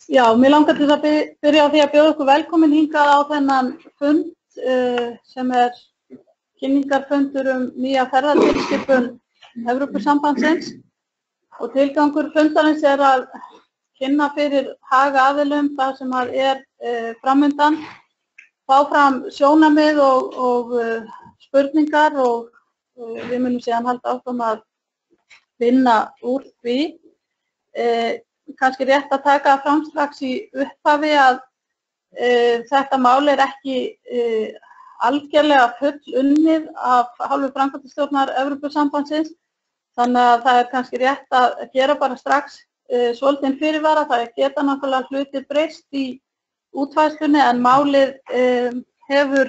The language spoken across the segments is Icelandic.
Já, mér langar til að byrja á því að bjóða ykkur velkomin hingað á þennan fund sem kynningarfundur nýja ferðatilskipun Evrópusambandsins og tilgangur fundarins að kynna fyrir hagaðilum það sem framundan, fá fram sjónarmið og spurningar og við munum síðan halda áfram að vinna úr því. Kannski rétt að taka fram strax í upphafi að þetta mál ekki algjörlega full unnið af hálfu framkvæmdastjórnar Evrópusambandsins, þannig að það kannski rétt að gera bara strax svolítinn fyrirvara. Það geta náttúrulega hlutir breyst í útfærslunni en málið hefur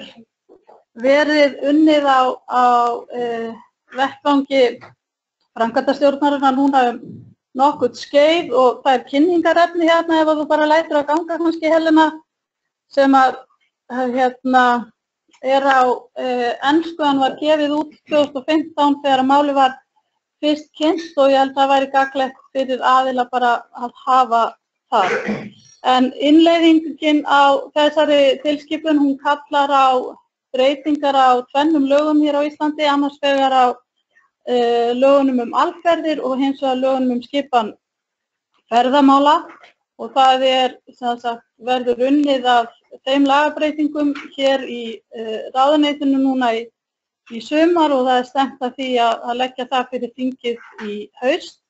verið unnið á vettvangi framkvæmdastjórnarinnar núna nokkuð skeið og það kynningarefni hérna ef þú bara lætur að ganga kannski Helena sem á ensku, hann var gefið út 2015 þegar málið var fyrst kynnt og ég held að það væri gagnlegt fyrir aðila bara að hafa það. En innleiðingin á þessari tilskipun, hún kallar á breytingar á tvennum lögum hér á Íslandi, annars vegar á lögunum alferðir og hins vegar lögunum skipan ferðamála og það verður unnið af þeim lagabreytingum hér í ráðuneytinu núna í sumar og það stefnt að því að leggja það fyrir þingið í haust.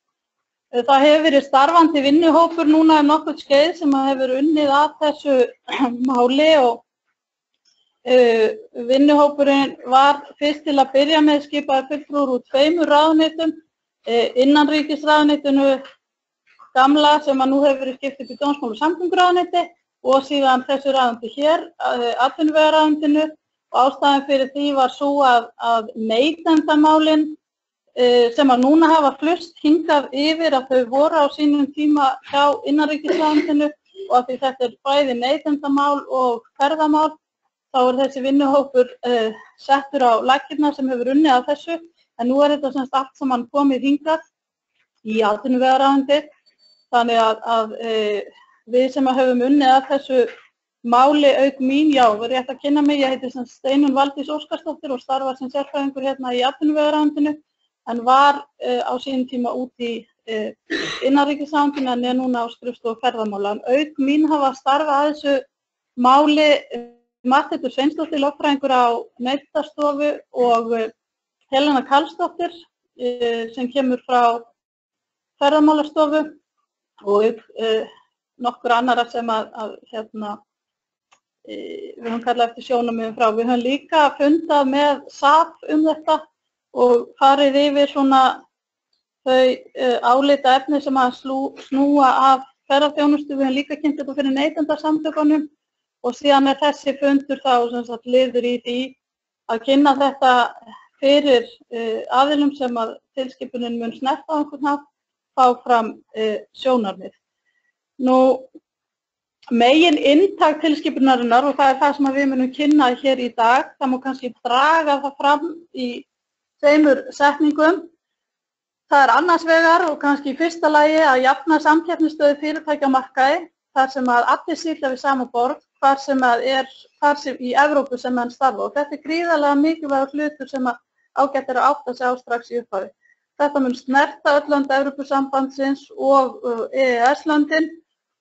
Það hefur verið starfandi vinnuhópur núna nokkuð skeið sem hefur unnið að þessu máli og vinnuhópurinn var fyrst til að byrja með skipaður fulltrúar úr tveimur ráðuneytum, innanríkisráðuneytinu gamla sem nú hefur verið skipt upp í dómsmála- og samgönguráðuneyti og síðan þessu ráðuneyti hér, atvinnuvegaráðuneytinu, og ástæðan fyrir því var sú að neytendamálin sem núna hafa flust hingað yfir að þau voru á sínum tíma hjá innanríkisráðuneytinu og að því þetta bæði neytendamál og ferðamál. Þá þessi vinnuhópur settur á laggirnar sem hefur unnið að þessu, en nú þetta semst allt saman komið hingað í atvinnuvegaráðuneytið, þannig að við sem höfum unnið að þessu máli auk mín, já, verð rétt að kynna mig, ég heiti Steinunn Valdís Óskarsdóttir og starfar sem sérfræðingur hérna í atvinnuvegaráðuneytinu, en var á sínum tíma út í innanríkisráðuneytinu en núna á skrifstofu ferðamála. En auk mín hafa starfað að þessu máli Martekur Sveinsdóttir, lögfræðingur á Neytendastofu og Helena Karlsdóttir sem kemur frá Ferðamálastofu og nokkur annara sem við höfum kallað eftir sjónarmiðum frá. Við höfum líka fundað með SAF þetta og farið yfir svona þau álitaefni sem að snúa af ferðaþjónustu. Við höfum líka kynnt þetta fyrir neytendasamtökunum og síðan þessi fundur þá liður í því að kynna þetta fyrir aðilum sem að tilskipunin mun snerta á einhvern hátt, fá fram sjónarmið. Nú, megin inntak tilskipunarinnar, og það það sem við munum kynna hér í dag, það má kannski draga það fram í tveimur setningum. Það annars vegar og kannski í fyrsta lagi að jafna samkeppnisstöðu fyrirtækja á markaði, þar sem að allir sitja við sama borð, hvar sem í Evrópu sem menn starfa. Og þetta gríðarlega mikilvægur hlutur sem ágætt að átta sig á strax í upphafi. Þetta mun snerta öll lönd Evrópusambandsins og EES-löndin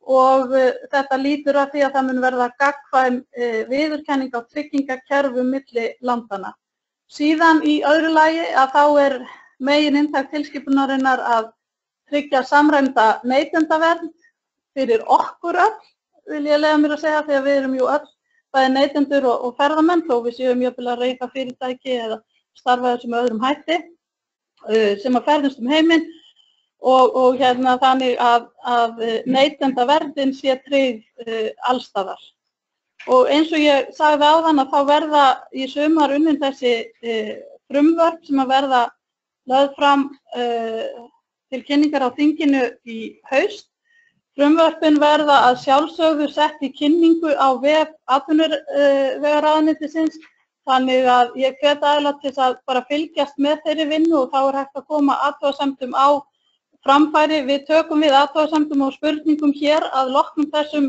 og þetta lítur að því að það mun verða gagnkvæm viðurkenning á tryggingakerfum milli landanna. Síðan í öðru lagi að þá megin inntak tilskipunarinnar að tryggja samræmda neytendavernd fyrir okkur öll, vil ég leyfa mér að segja, því að við erum jú öll bæði neytendur og ferðamenn, þó við séum jafnvel að reka fyrirtæki eða starfa þessum öðrum hætti sem að ferðumst heiminn og þannig að neytendaverndin sé tryggð allstaðar. Og eins og ég sagði áðan að þá verða í sumar unnin þessi frumvörp sem að verða lögð fram til kynningar á þinginu í haust. Frumvörpin verða að sjálfsögðu sett í kynningu á vef atvinnuvegaráðuneytisins, þannig að ég hvet aðila til að bara fylgjast með þeirri vinnu og þá hægt að koma athugasemdum á framfæri. Við tökum við athugasemdum og spurningum hér að loknum þessum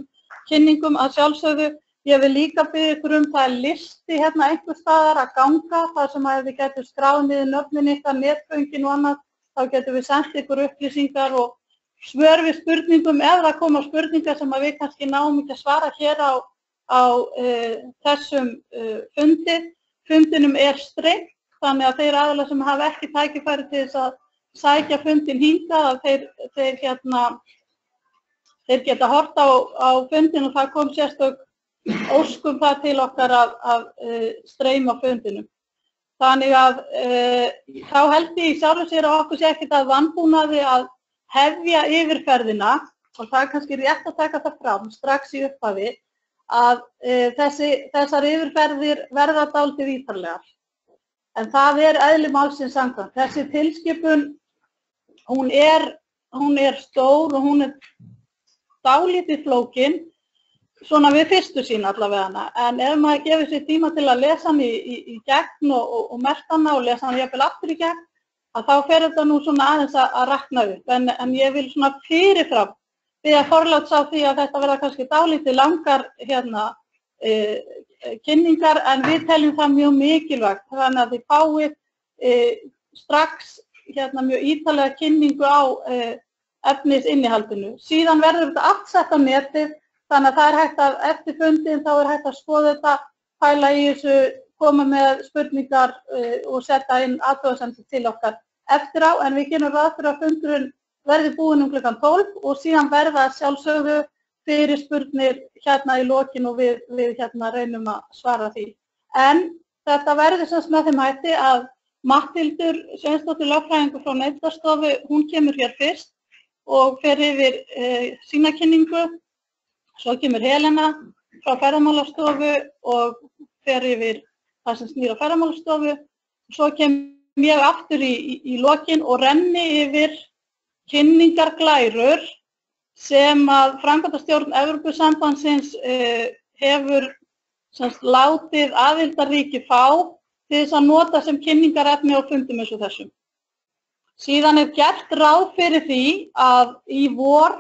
kynningum að sjálfsögðu. Ég vil líka biðja ykkur það er listi hérna einhvers staðar að ganga, þar sem að þið getur skráð niður nöfnin ykkar, netföngin og annað, þá getum við sendt ykkur upplýsingar og svör við spurningum ef það koma spurningar sem að við kannski náum ekki að svara hér á þessum fundi. Fundinum strengt, þannig að þeir aðilar sem hafa ekki tækifæri til þess að sækja fundin hingað, að þeir geta hort á fundin og það kom sérstök óskum það til okkar að streyma fundinum. Þannig að þá held ég í sjálfu sér að okkur sé ekkert að vanbúnaði að hefja yfirferðina, og það kannski rétt að taka það fram strax í upphafi, að þessar yfirferðir verða dálítið ítarlegar. En það eðli málsins samkvæmt. Þessi tilskipun, hún stór og hún dálítið flókin, svona við fyrstu sín allavega, en ef maður gefur sér tíma til að lesa hann í gegn og merkta hana og lesa hann jafnvel aftur í gegn, að þá fer þetta nú svona aðeins að rakna upp. En ég vil svona fyrirfram biðja forláts á því að þetta verða kannski dálítið langar kynningar, en við teljum það mjög mikilvægt, þannig að þið fáið strax mjög ítarlega kynningu á efnisinnihaldinu. Síðan verður þetta allt sett á netið, þannig að það hægt að eftir fundin þá hægt að skoða þetta, pæla í þessu, koma með spurningar og setja inn athugasemdir til okkar eftir á, en við gerum ráð fyrir að fundurinn verði búinn klukkan 12 og síðan verða sjálfsögðu fyrirspurnir í lokin og við reynum að svara því. En þetta verður sem sagt með þeim hætti að Matthildur Sveinsdóttir lögfræðingur frá Neytendastofu, hún kemur hér fyrst og fer yfir sína kynningu. Svo kemur Helena frá Ferðamálastofu og fer yfir það sem snýr á Ferðamálastofu. Svo kem ég aftur í lokin og renni yfir kynningarglærur sem að framkvæmdastjórn Evrópusambandsins hefur látið aðildarríki fá til þess að nota sem kynningarefni á fundum eins og þessum. Síðan gert ráð fyrir því að í vor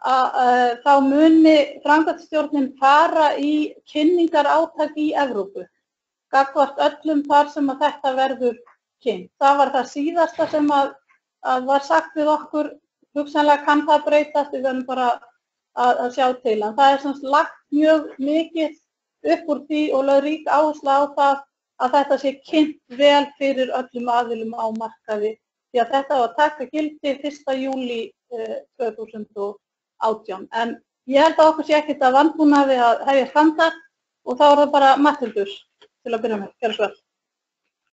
þá muni framkvæmdastjórnin fara í kynningarátak í Evrópu, gagnvart öllum þar sem að þetta verður kynnt. Það var það síðasta sem að var sagt við okkur, hugsanlega kann það breytast, við verðum bara að sjá til. En það lagt mjög mikið upp úr því og lögð rík áhersla á það að þetta sé kynnt vel fyrir öllum aðilum á markaði, því að þetta á að taka gildi 1. júlí 2018. En ég held að okkur sé ekkert að vanbúnaði að hefja handa og þá það bara Matthildur til að byrja með. Gjörðu svo vel.